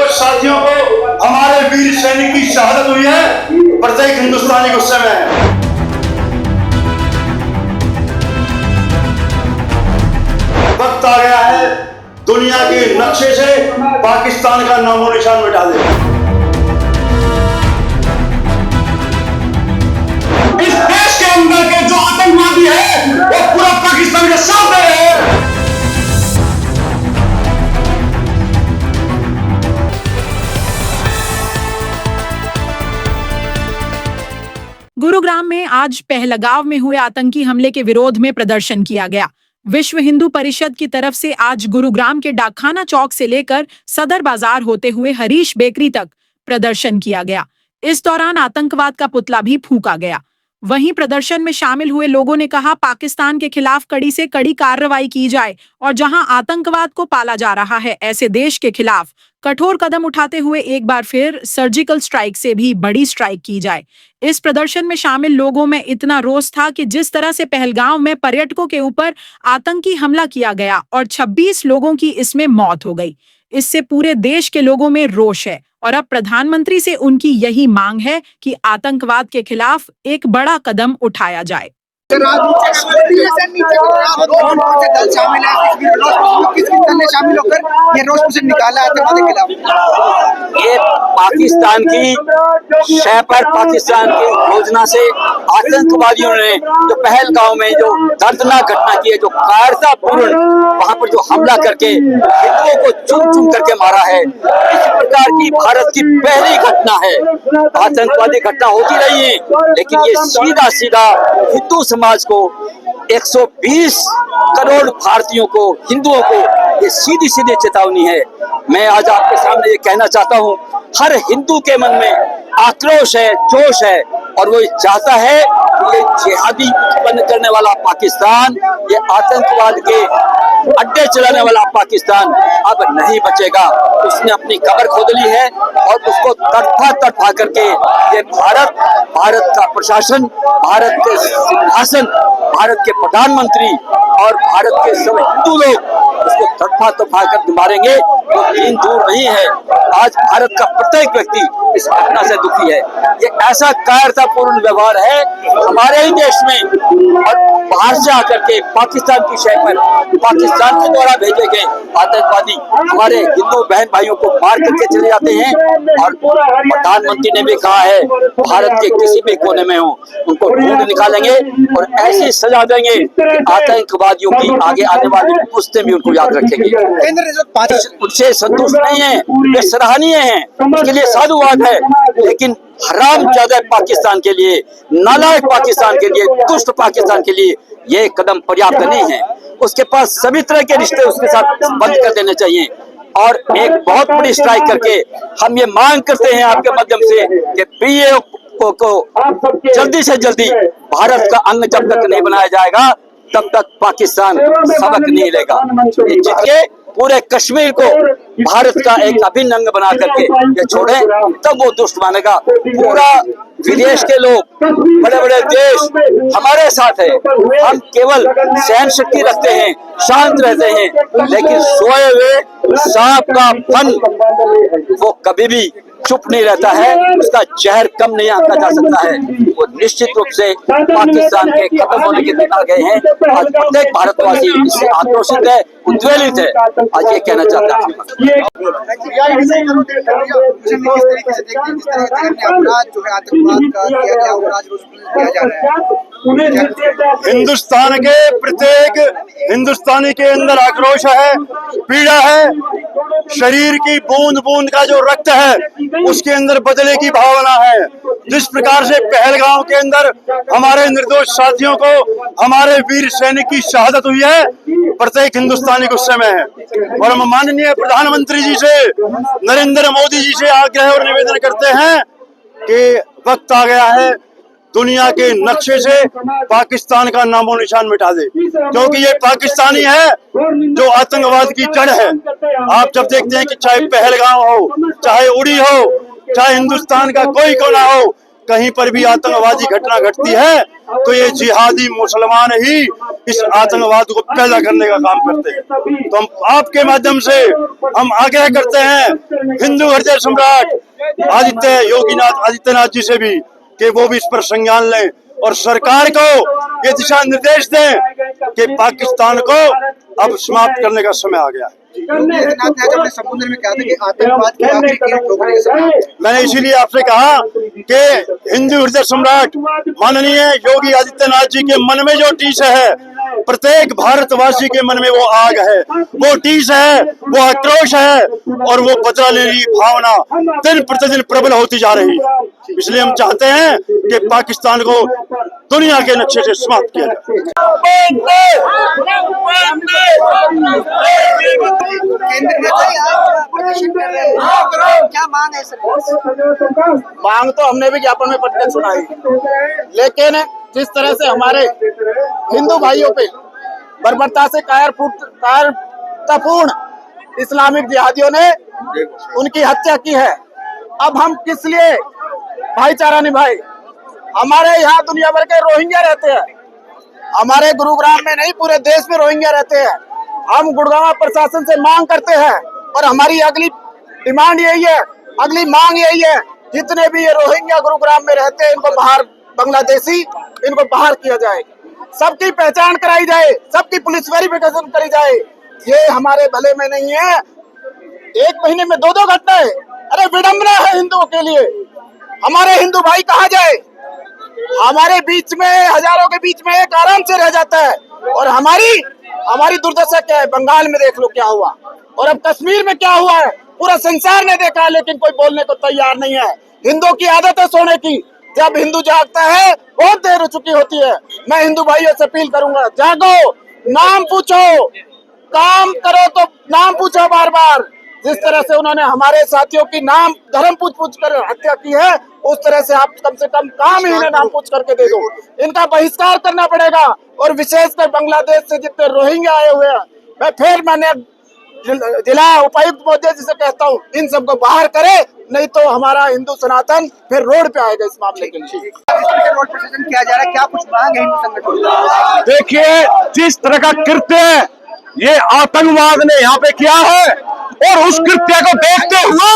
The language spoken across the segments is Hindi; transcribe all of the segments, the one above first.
निर्दोष साथियों को हमारे वीर सैनिक की शहादत हुई है, प्रत्येक हिंदुस्तानी गुस्से में है। वक्त आ गया है दुनिया के नक्शे से पाकिस्तान का नामो निशान मिटा दे। इस देश के अंदर के जो आतंकवादी है वो पूरा पाकिस्तान के सामने है। गुरुग्राम में आज पहलगांव में हुए आतंकी हमले के विरोध में प्रदर्शन किया गया। विश्व हिंदू परिषद की तरफ से आज गुरुग्राम के डाकखाना चौक से लेकर सदर बाजार होते हुए हरीश बेकरी तक प्रदर्शन किया गया। इस दौरान आतंकवाद का पुतला भी फूंका गया। वहीं प्रदर्शन में शामिल हुए लोगों ने कहा, पाकिस्तान के खिलाफ कड़ी से कड़ी कार्रवाई की जाए और जहां आतंकवाद को पाला जा रहा है, ऐसे देश के खिलाफ कठोर कदम उठाते हुए एक बार फिर सर्जिकल स्ट्राइक से भी बड़ी स्ट्राइक की जाए। इस प्रदर्शन में शामिल लोगों में इतना रोष था कि जिस तरह से पहलगांव में पर्यटकों के ऊपर आतंकी हमला किया गया और 26 लोगों की इसमें मौत हो गई, इससे पूरे देश के लोगों में रोष है और अब प्रधानमंत्री से उनकी यही मांग है कि आतंकवाद के खिलाफ एक बड़ा कदम उठाया जाए। दल शामिल है, किस दल ने शामिल होकर ये रोष प्रदर्शन निकाला आतंकवाद के खिलाफ? ये पाकिस्तान की शह पर पाकिस्तान की योजना से आतंकवादियों ने जो पहलगांव में जो दर्दनाक घटना की है, जो कायरतापूर्ण वहां पर जो हमला करके हिंदुओं को चुन चुन करके मारा है, इस प्रकार की भारत की पहली घटना है। आतंकवादी घटना होती रही है, लेकिन ये सीधा सीधा हिंदू समाज को 120 करोड़ भारतीयों को, हिंदुओं को ये सीधी सीधी चेतावनी है। मैं आज आपके सामने ये कहना चाहता हूँ, हर हिंदू के मन में आक्रोश है, जोश है और वो चाहता है कि ये जिहादी उत्पन्न करने वाला पाकिस्तान, ये आतंकवाद के अड्डे चलाने वाला पाकिस्तान अब नहीं बचेगा। उसने अपनी कब्र खोद ली है और उसको तड़फा करके ये भारत का प्रशासन, भारत के सिंहासन, भारत के प्रधानमंत्री और भारत के सब हिंदू लोग उसको तड़फा कर मारेंगे। वो दिन दूर नहीं है। आज भारत का प्रत्येक व्यक्ति इस घटना से दुखी है। ये ऐसा कायरतापूर्ण व्यवहार है हमारे ही देश में और बाहर से आकर के पाकिस्तान की शहर पर पाकिस्तान के द्वारा भेजे गए आतंकवादी हमारे हिंदू बहन भाइयों को मार करके चले जाते हैं। और प्रधानमंत्री ने भी कहा है, भारत के किसी भी कोने में हो उनको ढूंढ निकालेंगे और ऐसी सजा देंगे कि आतंकवादियों की आगे आने वाली पुश्तें भी उनको याद रखेंगी। उनसे संतुष्ट नहीं है, वे सराहनीय हैं, उसके लिए साधुवाद है, लेकिन हरामजादा पाकिस्तान के लिए, नालायक पाकिस्तान के लिए, दुष्ट पाकिस्तान के लिए ये कदम पर्याप्त नहीं है। उसके पास सभी तरह के रिश्ते उसके साथ बंद कर देने चाहिए और एक बहुत बड़ी स्ट्राइक करके हम ये मांग करते हैं आपके माध्यम से कि पीए को जल्दी से जल्दी भारत का अंग जब तक नहीं बनाया जाएगा तब तक पाकिस्तान सबक नहीं लेगा। जिसके पूरे कश्मीर को भारत का एक अभिन्न अंग बना करके ये छोड़े तब वो दुष्ट मानेगा। पूरा विदेश के लोग, बड़े बड़े देश हमारे साथ है, हम केवल सहन शक्ति रखते हैं, शांत रहते हैं, लेकिन सोए हुए सांप का फन वो कभी भी चुप नहीं रहता है, उसका जहर कम नहीं आंका जा सकता है। वो निश्चित रूप से पाकिस्तान के खत्म होने के दिन आ गए हैं। आज प्रत्येक भारतवासी इससे आक्रोशित है, उद्वेलित है। आज ये कहना चाहता हूँ। हिंदुस्तान के प्रत्येक हिंदुस्तानी के अंदर आक्रोश है, पीड़ा है। शरीर की बूंद बूंद का जो रक्त है उसके अंदर बदले की भावना है। जिस प्रकार से पहलगांव के अंदर हमारे निर्दोष साथियों को, हमारे वीर सैनिक की शहादत हुई है, प्रत्येक हिंदुस्तानी गुस्से में है। और हम माननीय प्रधानमंत्री जी से, नरेंद्र मोदी जी से आग्रह और निवेदन करते हैं कि वक्त आ गया है दुनिया के नक्शे से पाकिस्तान का नामो निशान मिटा दे, क्योंकि ये पाकिस्तानी है जो आतंकवाद की जड़ है। आप जब देखते हैं कि चाहे पहलगांव हो, चाहे उड़ी हो, चाहे हिंदुस्तान का कोई कोना हो, कहीं पर भी आतंकवादी घटना घटती है तो ये जिहादी मुसलमान ही इस आतंकवाद को पैदा करने का काम करते हैं। तो हम आपके माध्यम से हम आग्रह करते हैं हिंदू हृदय सम्राट आदित्यनाथ जी से भी कि वो भी इस पर संज्ञान लें और सरकार को ये दिशा निर्देश दें कि पाकिस्तान को अब समाप्त करने का समय आ गया है। अपने संबोधन में कहा था कि आतंकवाद की आखिरी कील ठोकने का समय। मैंने इसीलिए आपसे कहा कि हिंदू हृदय सम्राट माननीय योगी आदित्यनाथ जी के मन में जो टीस है, प्रत्येक भारतवासी के मन में वो आग है, वो टीस है, वो आक्रोश है और वो बदला लेने की भावना दिन प्रतिदिन प्रबल होती जा रही है। इसलिए हम चाहते हैं कि पाकिस्तान को दुनिया के नक्शे से समाप्त किया जाए। केंद्र नेता प्रदर्शन कर रहे हैं, क्या मांग है सरकार? मांग तो हमने भी ज्ञापन में पढ़कर सुनाई, लेकिन जिस तरह से हमारे हिंदू भाइयों पे बर्बरता से कायरतापूर्ण इस्लामिक जिहादियों ने उनकी हत्या की है, अब हम किस लिए भाईचारा निभाए? हमारे यहाँ दुनिया भर के रोहिंग्या रहते हैं, हमारे गुरुग्राम में नहीं पूरे देश में रोहिंग्या रहते हैं। हम गुड़गांव प्रशासन से मांग करते हैं और हमारी अगली डिमांड यही है, अगली मांग यही है, जितने भी ये रोहिंग्या गुरुग्राम में रहते हैं इनको बाहर, बांग्लादेशी, इनको बाहर किया जाए, सबकी पहचान कराई जाए, सबकी पुलिस वेरिफिकेशन करी जाए। ये हमारे भले में नहीं है, एक महीने में 2-2 घटनाएं, अरे विडंबना है हिंदुओं के लिए। हमारे हिंदू भाई कहाँ जाए? हमारे बीच में, हजारों के बीच में एक आराम से रह जाता है। और हमारी दुर्दशा क्या है? बंगाल में देख लो क्या हुआ, और अब कश्मीर में क्या हुआ है, पूरा संसार ने देखा है, लेकिन कोई बोलने को तैयार नहीं है। हिंदुओं की आदत है सोने की, जब हिंदू जागता है बहुत देर हो चुकी होती है। मैं हिंदू भाइयों से अपील करूंगा, जागो, नाम पूछो, काम करो तो नाम पूछो बार बार। जिस तरह से उन्होंने हमारे साथियों की नाम धर्म पूछ कर हत्या की है, उस तरह से आप कम से कम काम ही इन्हें नाम पूछ करके दे दो। इनका बहिष्कार करना पड़ेगा, और विशेषकर बांग्लादेश से जितने रोहिंग्या आए हुए हैं, मैंने जिला उपायुक्त महोदय जी से कहता हूँ, इन सबको बाहर करे, नहीं तो हमारा हिंदू सनातन फिर रोड पे आएगा इस मामले के लिए। रोड प्रशासन किया जा रहा है, क्या कुछ मांग है हिंदू संगठन? देखिए, जिस तरह का कृत्य ये आतंकवाद ने यहाँ पे किया है, और उस कृत्य को देखते हुए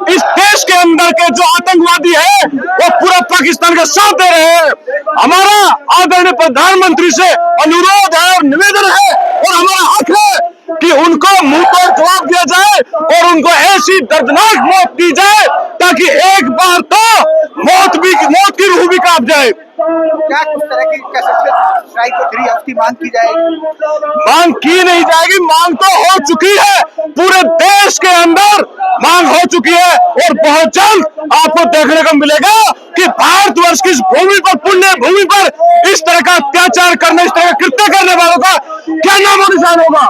इस देश के अंदर के जो आतंकवादी है वो पूरा पाकिस्तान का साथ दे रहे हैं। हमारा आदरणीय प्रधानमंत्री से अनुरोध है और निवेदन है, और हमारा हक है कि उनको मुंह पर जवाब दिया जाए और उनको ऐसी दर्दनाक मौत दी जाए ताकि एक बार तो मौत की रूह भी कांप जाए। क्या कुछ तरह की स्ट्राइक को 3 हफ्ते मांग की जाएगी? मांग की नहीं जाएगी, मांग तो हो चुकी है, पूरे देश के अंदर मांग हो चुकी है, और बहुत जल्द आपको देखने को मिलेगा कि भारतवर्ष की भूमि पर, पुण्य भूमि पर इस तरह का अत्याचार करने, इस तरह का कृत्य करने वालों का क्या नामो निशान होगा।